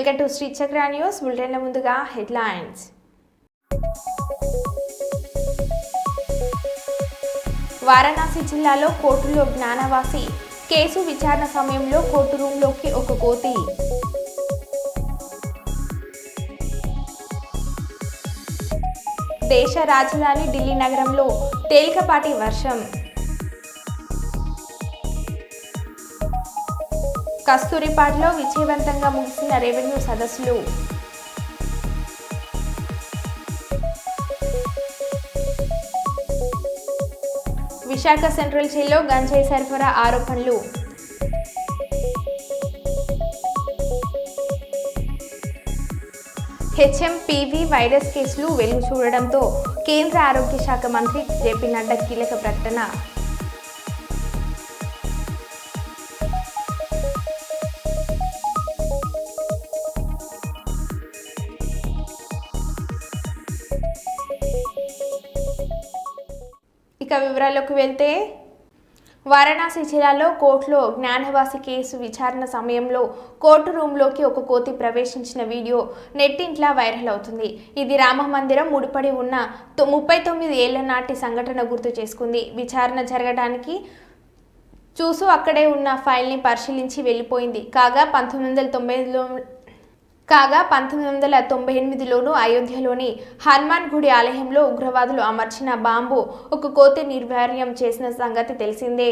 Welcome to Shri చక్ర news bulletin ముందుగా headlines. Varanasi జిల్లాలో కోర్టులో జ్ఞానవాసి కేసు విచారణ సమయంలో కోర్టు రూంలోకి ఒక కోతి. దేశ రాజధాని ఢిల్లీ నగరంలో తేలికపాటి వర్షం. కస్తూరిపాడులో విజయవంతంగా ముగిసిన రెవెన్యూ సదస్సులు. విశాఖ సెంట్రల్ జైల్లో గంజాయి సరఫరా ఆరోపణలు. హెచ్ఎంపీవీ వైరస్ కేసులు వెలుగు చూడడంతో కేంద్ర ఆరోగ్య శాఖ మంత్రి జేపీ నడ్డా కీలక ప్రకటన. ఇక వివరాల్లోకి వెళ్తే, వారణాసి జిల్లాలో కోర్టులో జ్ఞానవాసి కేసు విచారణ సమయంలో కోర్టు రూంలోకి ఒక కోతి ప్రవేశించిన వీడియో నెట్టింట్లా వైరల్ అవుతుంది. ఇది రామ మందిరం ముడిపడి ఉన్న 39 ఏళ్ల నాటి సంఘటన గుర్తు చేసుకుంది. విచారణ జరగడానికి చూసు అక్కడే ఉన్న ఫైల్ని పరిశీలించి వెళ్ళిపోయింది. కాగా 1998లోనూ అయోధ్యలోని హనుమాన్ గుడి ఆలయంలో ఉగ్రవాదులు అమర్చిన బాంబు ఒక కోతి నిర్వీర్యం చేసిన సంగతి తెలిసిందే.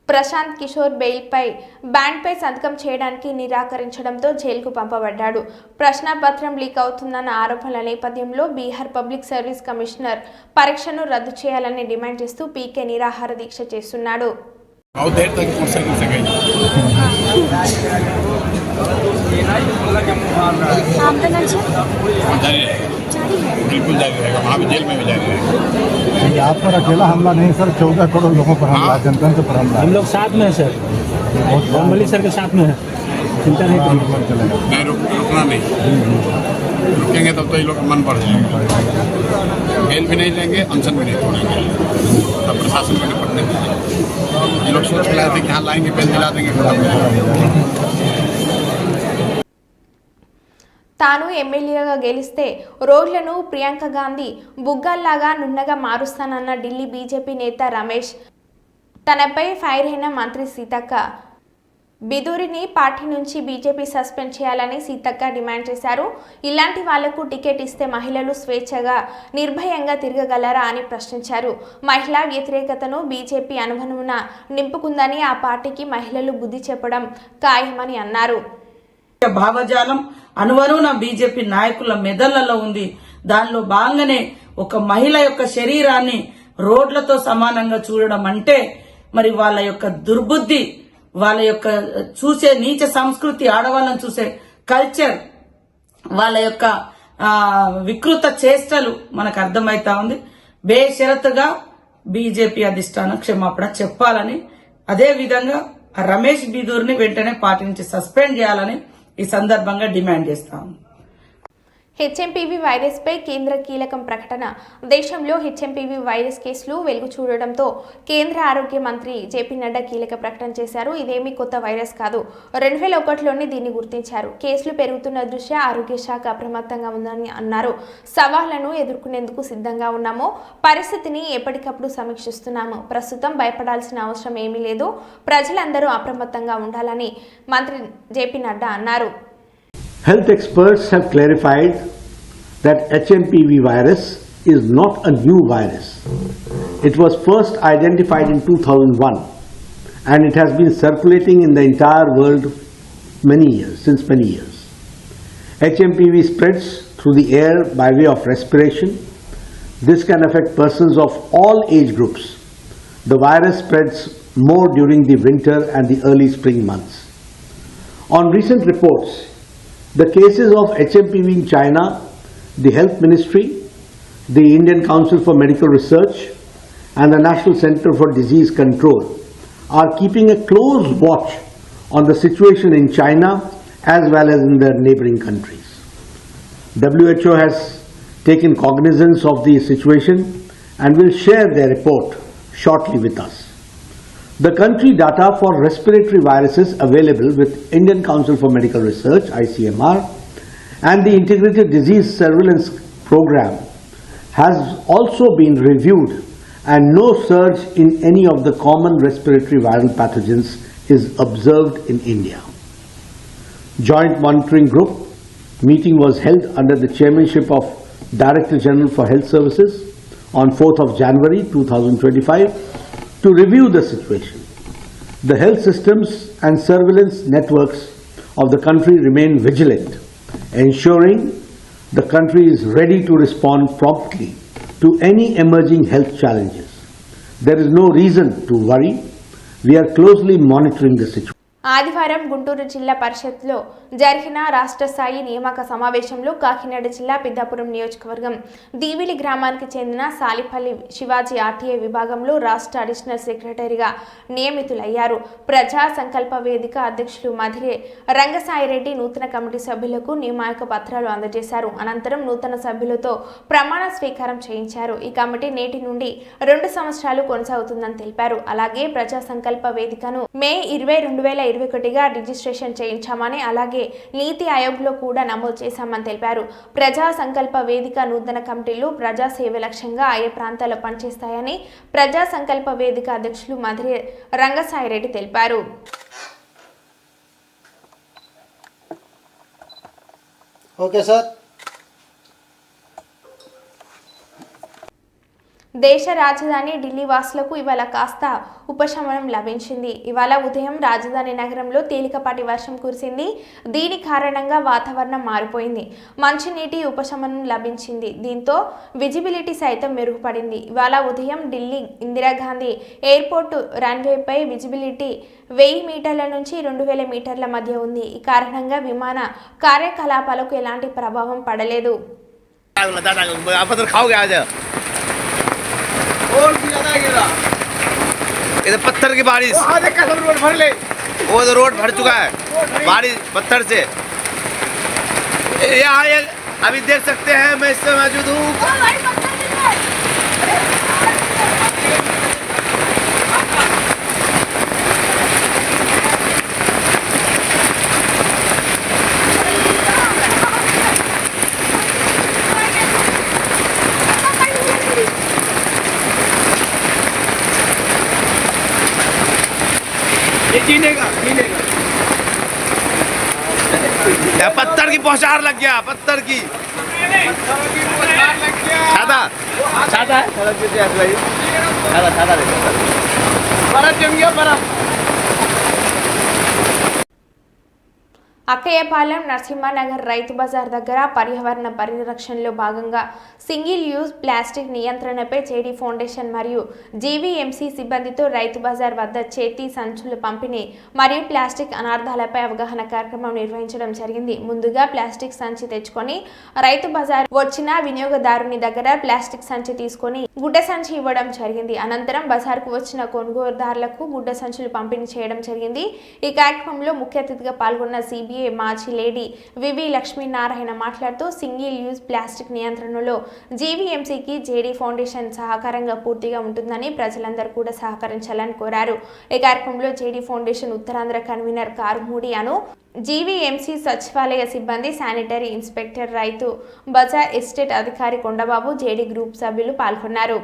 ప్రశాంత్ కిషోర్ బ్యాండ్పై సంతకం చేయడానికి నిరాకరించడంతో జైలుకు పంపబడ్డాడు. ప్రశ్నాపత్రం లీక్ అవుతుందన్న ఆరోపణల నేపథ్యంలో బీహార్ పబ్లిక్ సర్వీస్ కమిషనర్ పరీక్షను రద్దు చేయాలని డిమాండ్ చేస్తూ పీకే నిరాహార దీక్ష చేస్తున్నాడు. बिल्कुल जारी रहेगा, वहाँ भी जेल में भी जारी रहेगा। आप पर अकेला हमला नहीं सर, 14 करोड़ लोगों पर हमला, जनतंत्र पर हमला। हम लोग साथ में है सर, बम्बली सर के साथ में है, चिंता नहीं चलेगा। नहीं रुकना नहीं, रुकेंगे तब तो ये लोग मन बढ़ जाएगा। बेल भी नहीं लेंगे, अनशन भी नहीं तोड़ेंगे, तब प्रशासन को निपटने देंगे। ये लोग सोच के लाए थे कि यहाँ लाएंगे बेल दिला देंगे, खत्म हो जाएगा। తాను ఎమ్మెల్యేగా గెలిస్తే రోడ్లను ప్రియాంక గాంధీ బుగ్గల్లాగా నున్నగా మారుస్తానన్న ఢిల్లీ బీజేపీ నేత రమేష్, తనపై ఫైర్ అయిన మంత్రి సీతక్క బిదూరిని పార్టీ నుంచి బీజేపీ సస్పెండ్ చేయాలని సీతక్క డిమాండ్ చేశారు. ఇలాంటి వాళ్లకు టికెట్ ఇస్తే మహిళలు స్వేచ్ఛగా నిర్భయంగా తిరగగలరా అని ప్రశ్నించారు. మహిళా వ్యతిరేకతను బీజేపీ అనుభవమున నింపుకుందని ఆ పార్టీకి మహిళలు బుద్ధి చెప్పడం ఖాయమని అన్నారు. భావజాలం అనువనున బీజేపీ నాయకుల మెదళ్లలో ఉంది. దానిలో భాగంగానే ఒక మహిళ యొక్క శరీరాన్ని రోడ్లతో సమానంగా చూడడం అంటే మరి వాళ్ళ యొక్క దుర్బుద్ధి, వాళ్ళ యొక్క చూసే నీచ సంస్కృతి, ఆడవాళ్ళని చూసే కల్చర్, వాళ్ళ యొక్క వికృత చేష్టలు మనకు అర్థమైతా ఉంది. బేషరతుగా బీజేపీ అధిష్టానం క్షమాపణ చెప్పాలని, అదే విధంగా రమేష్ బిదూర్ని వెంటనే పార్టీ నుంచి సస్పెండ్ చేయాలని ఈ సందర్భంగా డిమాండ్ చేస్తాము. హెచ్ఎంపీవీ వైరస్ పై కేంద్ర కీలకం ప్రకటన. దేశంలో హెచ్ఎంపీవీ వైరస్ కేసులు వెలుగు చూడడంతో కేంద్ర ఆరోగ్య మంత్రి జేపీ నడ్డా కీలక ప్రకటన చేశారు. ఇదేమీ కొత్త వైరస్ కాదు, 2001లోనే దీన్ని గుర్తించారు. కేసులు పెరుగుతున్న దృష్ట్యా ఆరోగ్య శాఖ అప్రమత్తంగా ఉందని అన్నారు. సవాళ్లను ఎదుర్కొనేందుకు సిద్ధంగా ఉన్నాము, పరిస్థితిని ఎప్పటికప్పుడు సమీక్షిస్తున్నాము. ప్రస్తుతం భయపడాల్సిన అవసరం ఏమీ లేదు, ప్రజలందరూ అప్రమత్తంగా ఉండాలని మంత్రి జేపీ నడ్డా అన్నారు. Health experts have clarified that HMPV virus is not a new virus. It was first identified in 2001 and it has been circulating in the entire world since many years. HMPV spreads through the air by way of respiration. This can affect persons of all age groups. The virus spreads more during the winter and the early spring months. On recent reports, the cases of HMPV in China, the Health Ministry, the Indian Council for Medical Research and the National Center for Disease Control are keeping a close watch on the situation in China as well as in the neighboring countries. WHO has taken cognizance of the situation and will share their report shortly with us. The country data for respiratory viruses available with Indian Council for Medical Research (ICMR) and the Integrated Disease Surveillance Program has also been reviewed, and no surge in any of the common respiratory viral pathogens is observed in India. Joint Monitoring Group meeting was held under the chairmanship of Director General for Health Services on 4th of January 2025 to review the situation. The health systems and surveillance networks of the country remain vigilant, ensuring the country is ready to respond promptly to any emerging health challenges. There is no reason to worry. We are closely monitoring the situation. ఆదివారం గుంటూరు జిల్లా పరిషత్లో జరిగిన రాష్ట్ర స్థాయి నియామక సమావేశంలో కాకినాడ జిల్లా పెద్దాపురం నియోజకవర్గం దీవిలి గ్రామానికి చెందిన సాలిపల్లి శివాజీ ఆర్టీఏ విభాగంలో రాష్ట్ర అడిషనల్ సెక్రటరీగా నియమితులయ్యారు. ప్రజా సంకల్ప వేదిక అధ్యక్షులు మధిరే రంగసాయిరెడ్డి నూతన కమిటీ సభ్యులకు నియామక పత్రాలు అందజేశారు. అనంతరం నూతన సభ్యులతో ప్రమాణ స్వీకారం చేయించారు. ఈ కమిటీ నేటి నుండి 2 సంవత్సరాలు కొనసాగుతుందని తెలిపారు. అలాగే ప్రజా సంకల్ప వేదికను మే 20, 2021గా రిజిస్ట్రేషన్ చేయించామని, అలాగే నీతి ఆయోగ్లో కూడా నమోదు చేశామని తెలిపారు. ప్రజా సంకల్ప వేదిక నూతన కమిటీలు ప్రజా సేవ లక్ష్యంగా ఆయా ప్రాంతాల్లో పనిచేస్తాయని ప్రజా సంకల్ప వేదిక అధ్యక్షులు మధిరే రంగసాయిరెడ్డి తెలిపారు. Okay sir. దేశ రాజధాని ఢిల్లీ వాసులకు ఇవాళ కాస్త ఉపశమనం లభించింది. ఇవాళ ఉదయం రాజధాని నగరంలో తేలికపాటి వర్షం కురిసింది. దీని కారణంగా వాతావరణం మారిపోయింది. మంచినీటి ఉపశమనం లభించింది. దీంతో విజిబిలిటీ సైతం మెరుగుపడింది. ఇవాళ ఉదయం ఢిల్లీ ఇందిరాగాంధీ ఎయిర్పోర్టు రన్వేపై విజిబిలిటీ 1000 మీటర్ల నుంచి 2000 మీటర్ల మధ్య ఉంది. ఈ కారణంగా విమాన కార్యకలాపాలకు ఎలాంటి ప్రభావం పడలేదు. इधर पत्थर की बारिश, रोड भर ले, वो तो रोड भर चुका है बारिश पत्थर से। यहाँ अभी देख सकते हैं मैं इससे मौजूद हूँ। पत्थर की पहुंचार लग गया, पत्थर की सादा सादा बर्फ जम गया बर्फ। అక్కయ్యపాలెం నరసింహానగర్ రైతు బజార్ దగ్గర పర్యావరణ పరిరక్షణలో భాగంగా సింగిల్ యూజ్ ప్లాస్టిక్ నియంత్రణపై జేడీ ఫౌండేషన్ మరియు జీవీఎంసీ సిబ్బందితో రైతు బజార్ వద్ద చేతి సంచుల పంపిణీ మరియు ప్లాస్టిక్ అనర్థాలపై అవగాహన కార్యక్రమం నిర్వహించడం జరిగింది. ముందుగా ప్లాస్టిక్ సంచి తెచ్చుకొని రైతు బజార్ వచ్చిన వినియోగదారుని దగ్గర ప్లాస్టిక్ సంచి తీసుకొని గుడ్డ సంచి ఇవ్వడం జరిగింది. అనంతరం బజార్కు వచ్చిన కొనుగోలుదారులకు గుడ్డ సంచులు పంపిణీ చేయడం జరిగింది. ఈ కార్యక్రమంలో ముఖ్య అతిథిగా పాల్గొన్న సిబిఐ మాజీ లేడీ వివి లక్ష్మీనారాయణ మాట్లాడుతూ సింగిల్ యూజ్ ప్లాస్టిక్ నియంత్రణలో జీవీఎంసీకి జేడీ ఫౌండేషన్ సహకారంగా పూర్తిగా ఉంటుందని ప్రజలందరూ కూడా సహకరించాలని కోరారు. ఈ కార్యక్రమంలో JD foundation Uttarandhra convener Karumudi అను, జీవీఎంసీ సచివాలయ సిబ్బంది, sanitary inspector, Rythu Bazar estate అధికారి కొండబాబు, జేడీ గ్రూప్ సభ్యులు పాల్గొన్నారు.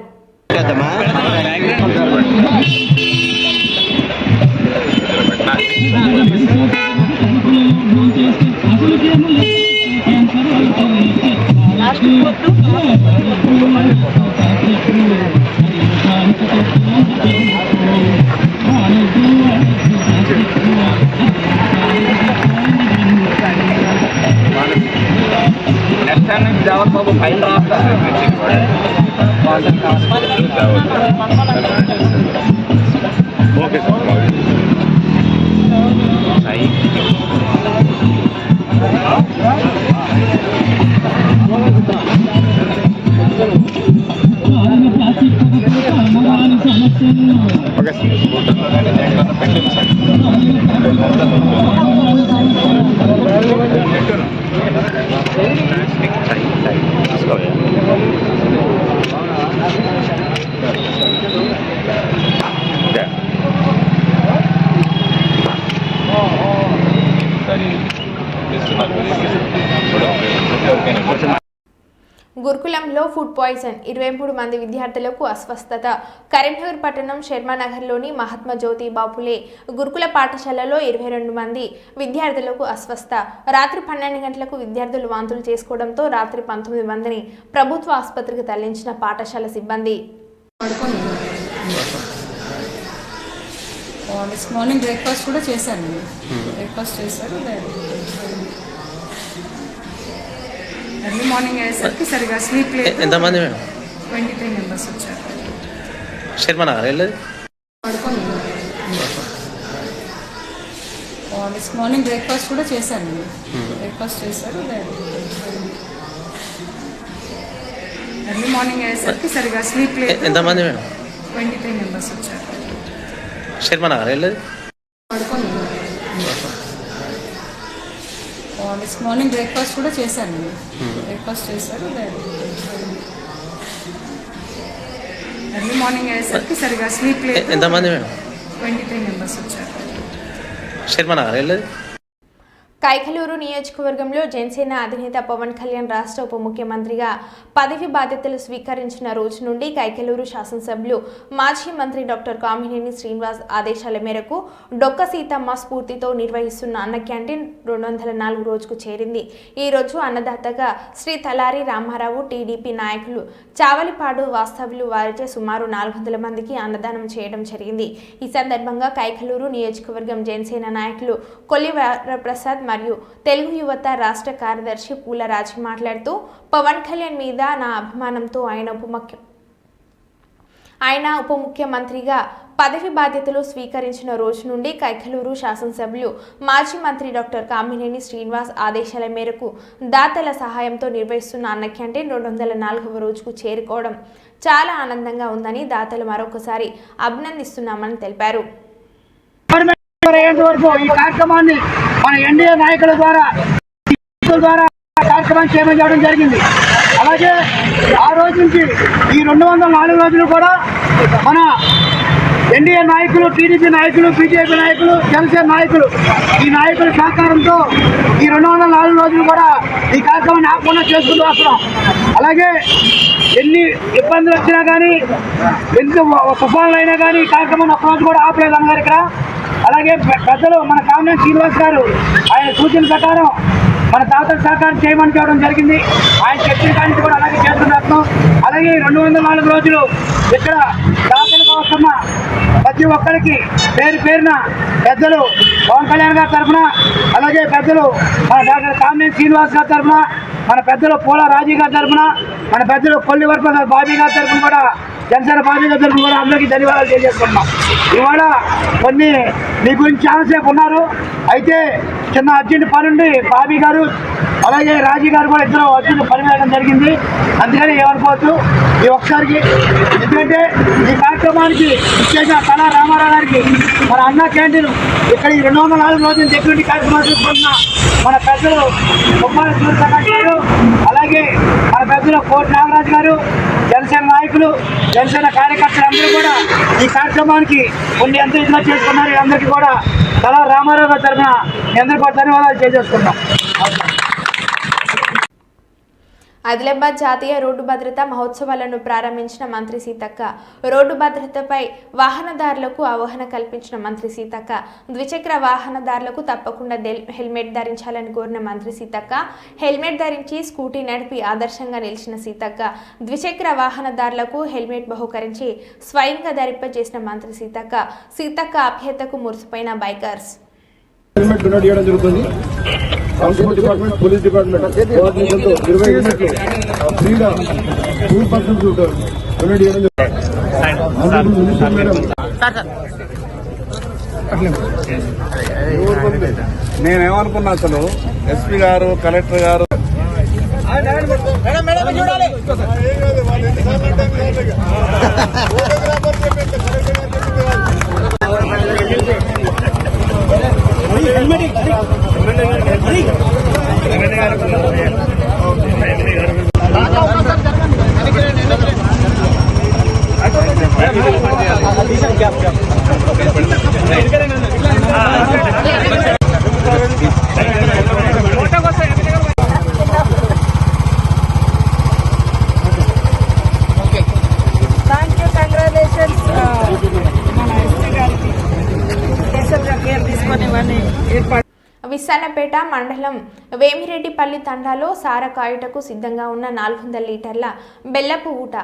బాబు ఫైల్ ఓకే ఓకే గురుకులంలో ఫుడ్ పాయిజన్ 23 మంది విద్యార్థులకు అస్వస్థత. కరీంనగర్ పట్టణం శర్మానగర్లోని మహాత్మా జ్యోతి బాపులే గురుకుల పాఠశాలలో 22 మంది విద్యార్థులకు అస్వస్థ. రాత్రి 12 గంటలకు విద్యార్థులు వాంతులు చేసుకోవడంతో రాత్రి 19 మందిని ప్రభుత్వ ఆసుపత్రికి తరలించిన పాఠశాల సిబ్బంది. మార్నింగ్ బ్రేక్ఫాస్ట్ కూడా చేశాను. బ్రేక్ఫాస్ట్ చేశారు. ఎర్లీ మార్నింగ్ అయ్యేసరికి సరిగా స్లీప్ లేదు. ఎంతమంది మేడం? 23 మెంబర్స్ వచ్చారు. శర్మనగర్ వెళ్ళేది మార్నింగ్ బ్రేక్ఫాస్ట్ కూడా చేశాను. బ్రేక్ఫాస్ట్ చేశారు. ఎర్లీ మార్నింగ్ అయ్యేసరికి సరిగా స్లీప్ లేదు. ఎంతమంది మేడం? 23 మెంబర్స్ వచ్చారు. శర్మనగర్ వెళ్ళేది మార్నింగ్ బ్రేక్ఫాస్ట్ కూడా చేశాను. బ్రేక్ఫాస్ట్ చేశారు. ఎర్లీ మార్నింగ్ అయ్యేసరికి సరిగా స్లీప్ లేదు. ఎంతమంది మేడం? 23 మెంబర్స్ వచ్చారు. శర్మనగర్ వెళ్ళేది కైకలూరు నియోజకవర్గంలో జనసేన అధినేత పవన్ కళ్యాణ్ రాష్ట్ర ఉప ముఖ్యమంత్రిగా పదవి బాధ్యతలు స్వీకరించిన రోజు నుండి కైకలూరు శాసనసభ్యులు మాజీ మంత్రి డాక్టర్ కామినేని శ్రీనివాస్ ఆదేశాల మేరకు డొక్క సీతమ్మ స్ఫూర్తితో నిర్వహిస్తున్న అన్న క్యాంటీన్ 204 రోజుకు చేరింది. ఈ రోజు అన్నదాతగా శ్రీ తలారి రామారావు టీడీపీ నాయకులు చావలిపాడు వాస్తవ్యులు వారిచే సుమారు 400 మందికి అన్నదానం చేయడం జరిగింది. ఈ సందర్భంగా కైకలూరు నియోజకవర్గం జనసేన నాయకులు కొల్లి వరప్రసాద్ మరియు తెలుగు యువత రాష్ట్ర కార్యదర్శి పూల రాజు మాట్లాడుతూ పవన్ కళ్యాణ్ మీద నా అభిమానంతో ఆయన ఉప ముఖ్యమంత్రిగా పదవి బాధ్యతలు స్వీకరించిన రోజు నుండి కైకలూరు శాసనసభ్యులు మాజీ మంత్రి డాక్టర్ కామినేని శ్రీనివాస్ ఆదేశాల మేరకు దాతల సహాయంతో నిర్వహిస్తున్న అన్న క్యాంటీన్ 204వ రోజుకు చేరుకోవడం చాలా ఆనందంగా ఉందని దాతలు మరొకసారి అభినందిస్తున్నామని తెలిపారు. ఈ కార్యక్రమాన్ని మన ఎన్డీఏ నాయకుల ద్వారా కార్యక్రమాన్ని చేపట్టడం జరిగింది. అలాగే ఆ రోజు నుంచి ఈ 204 రోజులు కూడా మన ఎన్డీఏ నాయకులు, టీడీపీ నాయకులు, బీజేపీ నాయకులు, జనసేన నాయకులు ఈ నాయకుల సహకారంతో ఈ 204 రోజులు కూడా ఈ కార్యక్రమాన్ని ఆపకుండా చేసుకుంటూ వస్తున్నాం. అలాగే ఎన్ని ఇబ్బందులు వచ్చినా కానీ, ఎంత తుఫాన్లు అయినా కానీ ఈ కార్యక్రమాన్ని ఒక్కరోజు కూడా ఆపలేదు అన్నారు ఇక్కడ. అలాగే పెద్దలు మన కామినేని శ్రీనివాస్ గారు ఆయన సూచన ప్రకారం మన దాతల సహకారం చేయమని చెప్పడం జరిగింది. ఆయన చెప్పిన కానీ కూడా అలాగే చేస్తున్నాం. అలాగే 204 రోజులు ఇక్కడ దాతలుగా వస్తున్న ప్రతి ఒక్కరికి పేరు పేరున పెద్దలు పవన్ కళ్యాణ్ గారి తరఫున, అలాగే పెద్దలు మన డాక్టర్ కామినేని శ్రీనివాస్ గారి తరఫున, మన పెద్దలు పూల రాజీ గారి తరఫున, మన పెద్దలు కొల్లి వరప్రసాద్ బాబీ గారి తరఫున కూడా, జనసేన బాబీ గారి తరఫున కూడా అందరికీ ధన్యవాదాలు తెలియజేస్తున్నాం. ఇవాళ కొన్ని మీ గురించి చాలాసేపు ఉన్నారు. అయితే చిన్న అర్జెంట్ పని ఉండి బాబీ గారు అలాగే రాజీ గారు కూడా ఇద్దరు అర్జెంట్ పని వెళ్ళడం జరిగింది. అందుకని ఏమనుకోవచ్చు ఈ ఒక్కసారికి. ఎందుకంటే ఈ కార్యక్రమానికి ఇచ్చేసిన తలా రామారావు గారికి మన అన్న క్యాంటీన్ ఇక్కడ ఈ 204 రోజులు సెక్యూరిటీ కార్యక్రమాలు చూసుకుంటున్న మన పెద్దలు బొమ్మాల సూర్యప్రకాష్ గారు, అలాగే మన పెద్దలు కోటి నాగరాజు గారు, జనసేన నాయకులు, జనసేన కార్యకర్తలు అందరూ కూడా ఈ కార్యక్రమానికి కొన్ని ఎంత ఇదిగా చేసుకున్నారు. అందరికీ కూడా తలా రామారావు గారి తరఫున మీ అందరికీ కూడా ధన్యవాదాలు తెలియజేస్తున్నాం. ఆదిలాబాద్ జాతీయ రోడ్డు భద్రతా మహోత్సవాలను ప్రారంభించిన మంత్రి సీతక్క. రోడ్డు భద్రతపై వాహనదారులకు అవగాహన కల్పించిన మంత్రి సీతక్క. ద్విచక్ర వాహనదారులకు తప్పకుండా హెల్మెట్ ధరించాలని కోరిన మంత్రి సీతక్క. హెల్మెట్ ధరించి స్కూటీ నడిపి ఆదర్శంగా నిలిచిన సీతక్క. ద్విచక్ర వాహనదారులకు హెల్మెట్ బహుకరించి స్వయంగా ధరింపజేసిన మంత్రి సీతక్క. సీతక్క ఆప్యాయతకు మురిసిపోయిన బైకర్స్. హెల్మెట్ డొనేట్ చేయడం జరుగుతుంది. ట్రాన్స్పోర్ట్ డిపార్ట్మెంట్, పోలీస్ డిపార్ట్మెంట్ కోఆర్డినేషన్తో 20 హెల్మెట్లు ఫ్రీగా 2% డొనేట్ చేయడం జరుగుతుంది. నేనేమనుకున్నా అసలు ఎస్పీ గారు, కలెక్టర్ గారు విస్సన్నపేట మండలం వేమిరెడ్డిపల్లి తండాలో సారా కాయుటకు సిద్ధంగా ఉన్న 400 లీటర్ల బెల్లపు ఊట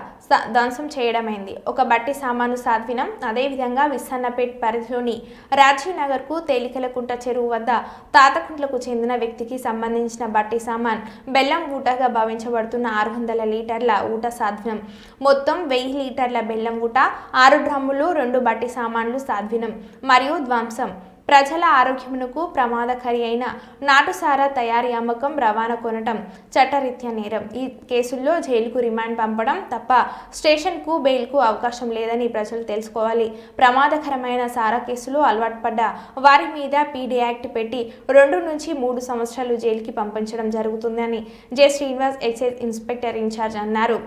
ధ్వంసం చేయడమైంది. ఒక బట్టి సామాను సాధ్వినం. అదేవిధంగా విస్సన్నపేట పరిధిలోని రాజీవ్ నగర్కు తేలికలకుంట చెరువు వద్ద తాతకుంట్లకు చెందిన వ్యక్తికి సంబంధించిన బట్టి సామాన్ బెల్లం ఊటగా భావించబడుతున్న 600 లీటర్ల ఊట సాధ్వినం. మొత్తం 1000 లీటర్ల బెల్లం ఊట, 6 డ్రమ్ములు, 2 బట్టి సామాన్లు సాధ్వినం మరియు ధ్వంసం. ప్రజల ఆరోగ్యమునకు ప్రమాదకరి అయిన నాటుసారా తయారీ, అమ్మకం, రవాణా కొనటం చట్టరీత్యా నేరం. ఈ కేసుల్లో జైలుకు రిమాండ్ పంపడం తప్ప స్టేషన్కు బెయిల్కు అవకాశం లేదని ప్రజలు తెలుసుకోవాలి. ప్రమాదకరమైన సారా కేసులో అలవాటు పడ్డ వారి మీద పీడీ యాక్ట్ పెట్టి 2 నుంచి 3 సంవత్సరాలు జైలుకి పంపించడం జరుగుతుందని J. Srinivas excise inspector incharge అన్నారు.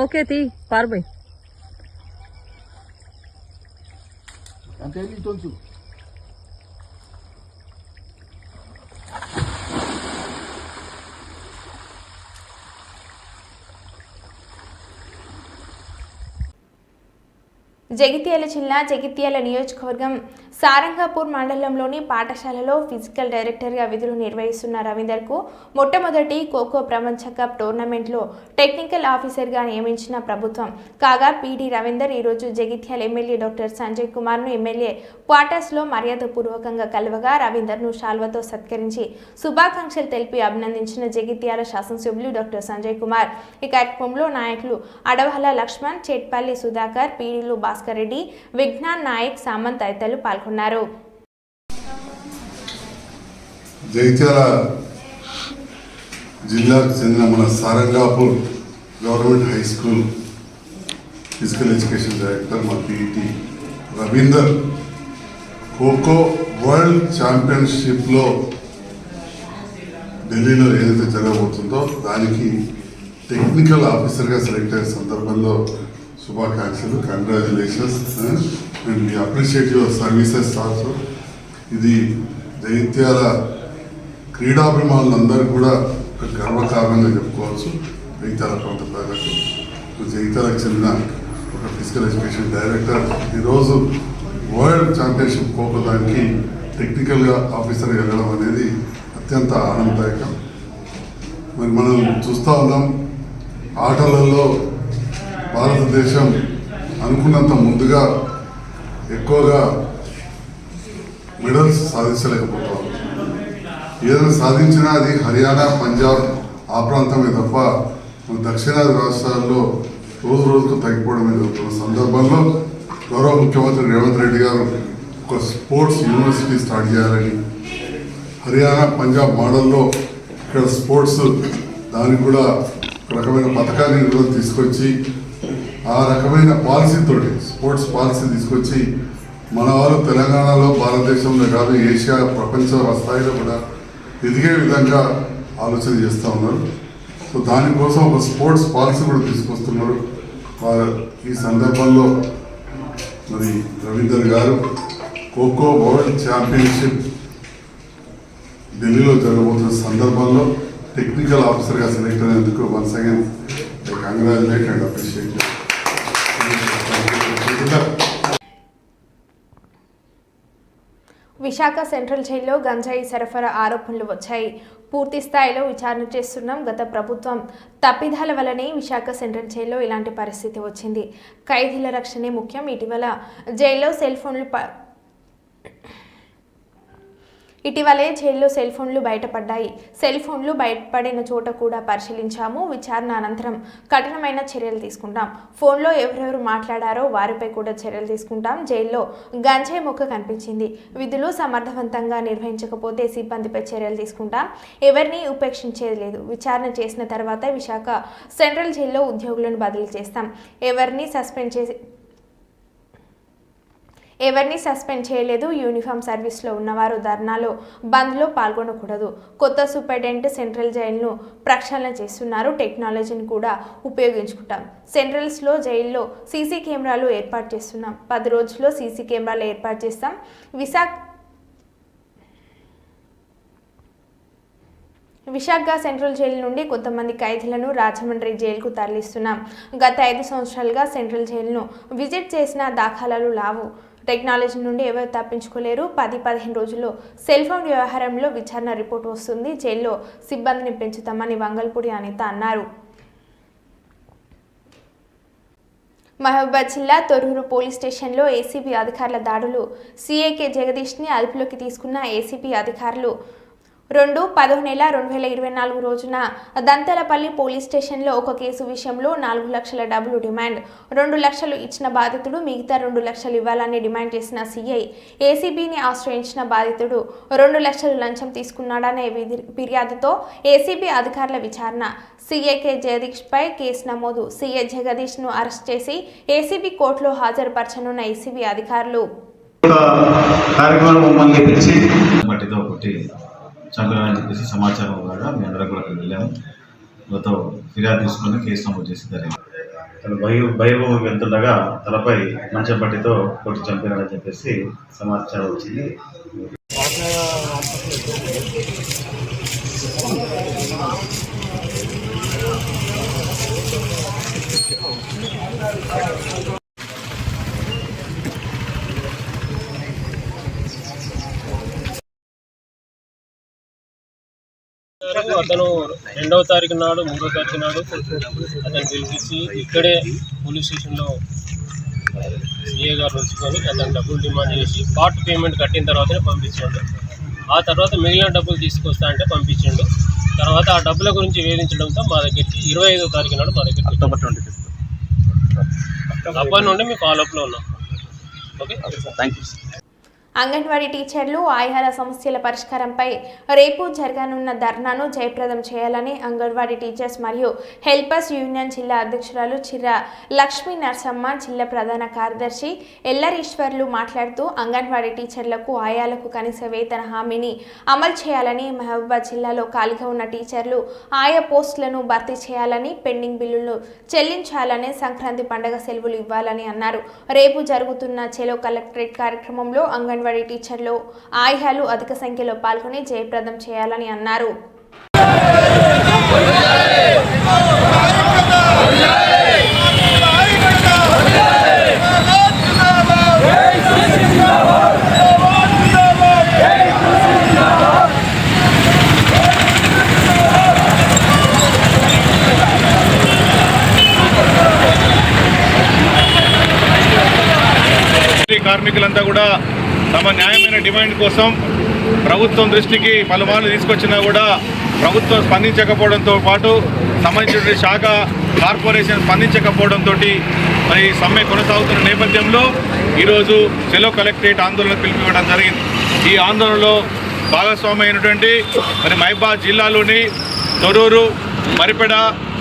ఓకే తీ పార్బోయ్ అంతే ఇటు జగిత్యాల జిల్లా జగిత్యాల నియోజకవర్గం సారంగాపూర్ మండలంలోని పాఠశాలలో ఫిజికల్ డైరెక్టర్గా విధులు నిర్వహిస్తున్న రవీందర్కు మొట్టమొదటి ఖోఖో ప్రపంచ కప్ టోర్నమెంట్లో టెక్నికల్ ఆఫీసర్గా నియమించిన ప్రభుత్వం. కాగా పీడీ రవీందర్ ఈరోజు జగిత్యాల ఎమ్మెల్యే డాక్టర్ సంజయ్ కుమార్ను ఎమ్మెల్యే క్వార్టర్స్లో మర్యాదపూర్వకంగా కలవగా రవీందర్ను శాల్వతో సత్కరించి శుభాకాంక్షలు తెలిపి అభినందించిన జగిత్యాల శాసనసభ్యులు డాక్టర్ సంజయ్ కుమార్. ఈ కార్యక్రమంలో నాయకులు అడవాల లక్ష్మణ్, చెట్పల్లి సుధాకర్, పీడీలు భాస్కర్ రెడ్డి, విజ్ఞాన్ నాయక్, సామంత్ తదితరులు పాల్గొన్నారు. జగిత్యాల జిల్లాకు చెందిన మన Sarangapur government high school physical education director మా పీఈటీ రవీందర్ ఖోఖో వరల్డ్ ఛాంపియన్షిప్లో ఢిల్లీలో ఏదైతే జరగబోతుందో దానికి టెక్నికల్ ఆఫీసర్గా సెలెక్ట్ అయిన సందర్భంలో శుభాకాంక్షలు, congratulations and we appreciate your services also. ఇది జగిత్యాల క్రీడాభిమానులందరూ కూడా ఒక గర్వకారణంగా చెప్పుకోవచ్చు. జగిత్యాల ప్రాంత ప్రజలకు జగిత్యాలకు చెందిన ఒక ఫిజికల్ ఎడ్యుకేషన్ డైరెక్టర్ ఈరోజు వరల్డ్ ఛాంపియన్షిప్ ఖోఖో దానికి టెక్నికల్గా ఆఫీసర్గా వెళ్ళడం అనేది అత్యంత ఆనందదాయకం. మరి మనం చూస్తూ ఉన్నాం, ఆటలలో భారతదేశం అనుకున్నంత ముందుగా ఎక్కువగా మెడల్స్ సాధించలేకపోతాం. ఏదైనా సాధించినా అది హర్యానా, పంజాబ్ ఆ ప్రాంతమే తప్ప మన దక్షిణాది రాష్ట్రాల్లో రోజు రోజుకు తగ్గిపోవడమే జరుగుతున్న సందర్భంలో గౌరవ ముఖ్యమంత్రి రేవంత్ రెడ్డి గారు ఒక స్పోర్ట్స్ యూనివర్సిటీ స్టార్ట్ చేయాలని, హర్యానా, పంజాబ్ మోడల్లో ఇక్కడ స్పోర్ట్స్ దానికి కూడా ఒక రకమైన పథకాన్ని తీసుకొచ్చి ఆ రకమైన పాలసీతోటి స్పోర్ట్స్ పాలసీ తీసుకొచ్చి మన వాళ్ళు తెలంగాణలో, భారతదేశంలో కాదు ఏషియా, ప్రపంచ స్థాయిలో కూడా ఎదిగే విధంగా ఆలోచన చేస్తూ ఉన్నారు. సో దానికోసం ఒక స్పోర్ట్స్ పాలసీ కూడా తీసుకొస్తున్నారు. ఈ సందర్భంలో మరి రవీందర్ గారు ఖోఖో వరల్డ్ ఛాంపియన్షిప్ ఢిల్లీలో జరగబోతున్న సందర్భంలో టెక్నికల్ ఆఫీసర్గా సెలెక్ట్ అయినందుకు once again congratulate and appreciate. Visakha central జైల్లో గంజాయి సరఫరా ఆరోపణలు వచ్చాయి. పూర్తి స్థాయిలో విచారణ చేస్తున్నాం. గత ప్రభుత్వం తప్పిదాల వల్లనే విశాఖ సెంట్రల్ జైల్లో ఇలాంటి పరిస్థితి వచ్చింది. ఖైదీల రక్షణే ముఖ్యం. ఇటీవలే జైల్లో సెల్ ఫోన్లు బయటపడ్డాయి. సెల్ ఫోన్లు బయటపడిన చోట కూడా పరిశీలించాము. విచారణ అనంతరం కఠినమైన చర్యలు తీసుకుంటాం. ఫోన్లో ఎవరెవరు మాట్లాడారో వారిపై కూడా చర్యలు తీసుకుంటాం. జైల్లో గంజాయి మొక్క కనిపించింది. విధులు సమర్థవంతంగా నిర్వహించకపోతే సిబ్బందిపై చర్యలు తీసుకుంటాం. ఎవరిని ఉపేక్షించేది లేదు. విచారణ చేసిన తర్వాత విశాఖ సెంట్రల్ జైల్లో ఉద్యోగులను బదిలీ చేస్తాం. ఎవరిని సస్పెండ్ చేయలేదు. యూనిఫామ్ సర్వీస్లో ఉన్నవారు ధర్నాలో, బంద్లో పాల్గొనకూడదు. కొత్త సూపరింటెండెంట్ సెంట్రల్ జైలును ప్రక్షాళన చేస్తున్నారు. టెక్నాలజీని కూడా ఉపయోగించుకుంటాం. సెంట్రల్స్లో జైల్లో సీసీ కెమెరాలు ఏర్పాటు చేస్తున్నాం. 10 రోజుల్లో సీసీ కెమెరాలు ఏర్పాటు చేస్తాం. విశాఖ సెంట్రల్ జైలు నుండి కొంతమంది ఖైదీలను రాజమండ్రి జైలుకు తరలిస్తున్నాం. గత 5 సంవత్సరాలుగా సెంట్రల్ జైలును విజిట్ చేసిన దాఖలాలు లావు. టెక్నాలజీ నుండి ఎవరు తప్పించుకోలేరు. 10-15 రోజుల్లో సెల్ ఫోన్ వ్యవహారంలో విచారణ రిపోర్ట్ వస్తుంది. జైల్లో సిబ్బందిని పెంచుతామని వంగల్పూడి అనిత అన్నారు. మహబూబాద్ జిల్లా తొర్రూరు పోలీస్ స్టేషన్లో ఏసీబీ అధికారుల దాడులు. సీఐకే జగదీష్ని అదుపులోకి తీసుకున్న ఏసీబీ అధికారులు 2/10/2024 రోజున దంతలపల్లి పోలీస్ స్టేషన్లో ఒక కేసు విషయంలో 4 లక్షల డబ్బులు డిమాండ్. 2 లక్షలు ఇచ్చిన బాధితుడు మిగతా 2 లక్షలు ఇవ్వాలని డిమాండ్ చేసిన సీఐ ఏసీబీని ఆశ్రయించిన బాధితుడు 2 లక్షలు లంచం తీసుకున్నాడనే ఫిర్యాదుతో ఏసీబీ అధికారుల విచారణ. సీఐకే జగదీష్పై కేసు నమోదు. సీఐ జగదీష్ను అరెస్ట్ చేసి ఏసీబీ కోర్టులో హాజరుపరచనున్న ఏసీబీ అధికారులు. చంపాలని చెప్పేసి సమాచారం ద్వారా మేము అందరం కూడా అక్కడికి వెళ్ళాము. మొత్తం ఫిర్యాదు తీసుకొని కేసు నమోదు చేసి తను బయలుభూమికి వెళ్తుండగా తలపై మంచం పట్టితో కొట్టి చంపారని చెప్పేసి సమాచారం వచ్చింది. అతను 2వ తారీఖు నాడు 3వ తారీఖు నాడు అతను పిలిపించి ఇక్కడే పోలీస్ స్టేషన్లో సీఏ గారు ఉంచుకొని అతను డబ్బులు డిమాండ్ చేసి పార్ట్ పేమెంట్ కట్టిన తర్వాతనే పంపించాడు. ఆ తర్వాత మిగిలిన డబ్బులు తీసుకొస్తా అంటే పంపించాడు. తర్వాత ఆ డబ్బుల గురించి వేధించడంతో మా దగ్గరికి 25వ తారీఖు నాడు మా దగ్గరికి అక్టోబర్ 25 అప్పటి నుండి మేము ఫాలోఅప్లో ఉన్నాం. Okay, thank you. అంగన్వాడీ టీచర్లు ఆహార సమస్యల పరిష్కారంపై రేపు జరగనున్న ధర్నాను జయప్రదం చేయాలని అంగన్వాడీ టీచర్స్ మరియు హెల్పర్స్ యూనియన్ జిల్లా అధ్యక్షురాలు చిర్ర లక్ష్మీ నరసమ్మ, జిల్లా ప్రధాన కార్యదర్శి ఎల్లరీశ్వర్లు మాట్లాడుతూ అంగన్వాడీ టీచర్లకు ఆయాలకు కనీస వేతన హామీని అమలు చేయాలని, మహబూబాద్ జిల్లాలో ఖాళీగా ఉన్న టీచర్లు ఆయా పోస్టులను భర్తీ చేయాలని, పెండింగ్ బిల్లులు చెల్లించాలని, సంక్రాంతి పండుగ సెలవులు ఇవ్వాలని అన్నారు. రేపు జరుగుతున్న చెలో కలెక్టరేట్ కార్యక్రమంలో అంగన్వాడీ టీచర్లు ఆయాలు అధిక సంఖ్యలో పాల్గొని జయప్రదం చేయాలని అన్నారు. కార్మికులంతా కూడా తమ న్యాయమైన డిమాండ్ కోసం ప్రభుత్వం దృష్టికి పలుమార్లు తీసుకొచ్చినా కూడా ప్రభుత్వం స్పందించకపోవడంతో పాటు సంబంధించిన శాఖ కార్పొరేషన్ స్పందించకపోవడంతో మరి సమ్మె కొనసాగుతున్న నేపథ్యంలో ఈరోజు చెలో కలెక్టరేట్ ఆందోళన పిలిపివ్వడం జరిగింది. ఈ ఆందోళనలో భాగస్వామి అయినటువంటి మరి మహబూబాద్ జిల్లాలోని తొర్రూరు, మరిపెడ,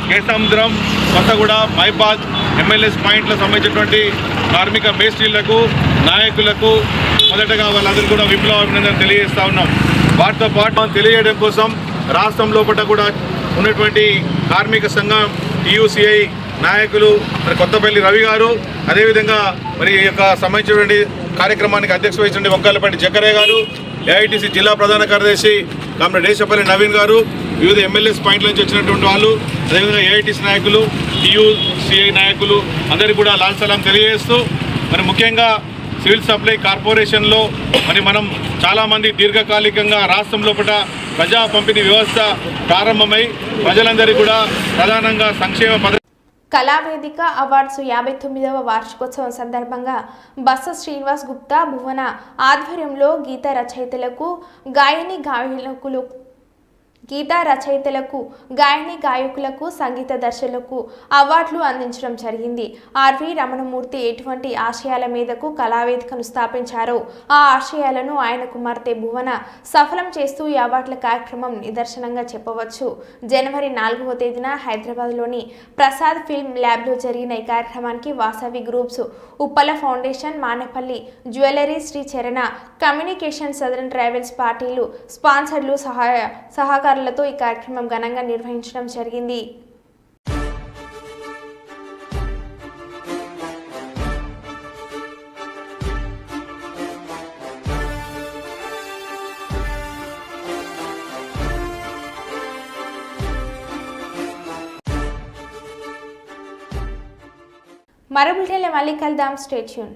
కేసముద్రం, కొత్తగూడ, మహబూబాద్ ఎమ్మెల్యేస్ పాయింట్లకు సంబంధించినటువంటి కార్మిక మేస్త్రీలకు, నాయకులకు మొదటగా వాళ్ళందరూ కూడా విప్లవ అభినందనలు తెలియజేస్తూ ఉన్నాం. వాటితో పాటు తెలియజేయడం కోసం రాష్ట్రం లోపల కూడా ఉన్నటువంటి కార్మిక సంఘం టీయూసీఐ నాయకులు మరి కొత్తపల్లి రవి గారు, అదేవిధంగా మరి ఈ యొక్క సంబంధించినటువంటి కార్యక్రమానికి అధ్యక్షత వహించిన వంకాయలపల్లి జక్కరయ్య గారు, ఏఐటీసీ జిల్లా ప్రధాన కార్యదర్శి కామ్రేడ్ దేశపల్లి నవీన్ గారు, వివిధ ఎమ్మెల్యేస్ పాయింట్ల నుంచి వచ్చినటువంటి వాళ్ళు, అదేవిధంగా ఏఐటీసీ నాయకులు, టీయూసీఐ నాయకులు అందరికీ కూడా లాల్ సలాం తెలియజేస్తూ మరి ముఖ్యంగా సివిల్ సప్లై కార్పొరేషన్లో మరి మనం చాలామంది దీర్ఘకాలికంగా రాష్ట్రం లోపల ప్రజా పంపిణీ వ్యవస్థ ప్రారంభమై ప్రజలందరికీ కూడా ప్రధానంగా సంక్షేమ కళావేదిక అవార్డ్స్ 59వ వార్షికోత్సవం సందర్భంగా బస్స శ్రీనివాస్ గుప్తా భువన ఆధ్వర్యంలో గీత రచయితలకు గాయని గాయకులకు సంగీత దర్శకులకు అవార్డులు అందించడం జరిగింది. ఆర్వి రమణమూర్తి ఎటువంటి ఆశయాల మీదకు కళావేదికను స్థాపించారో ఆ ఆశయాలను ఆయన కుమార్తె భువన సఫలం చేస్తూ ఈ అవార్డుల కార్యక్రమం నిదర్శనంగా చెప్పవచ్చు. జనవరి 4వ తేదీన హైదరాబాద్లోని ప్రసాద్ ఫిల్మ్ ల్యాబ్లో జరిగిన ఈ కార్యక్రమానికి Vasavi Groups, Uppala Foundation, Manepalli Jewellery, Sri Charana Communication, southern travels పార్టీలు స్పాన్సర్లు సహకారులతో ఈ కార్యక్రమం ఘనంగా నిర్వహించడం జరిగింది. మరో బులెటిన్లో మళ్ళీ కలుద్దాం. Stay tune.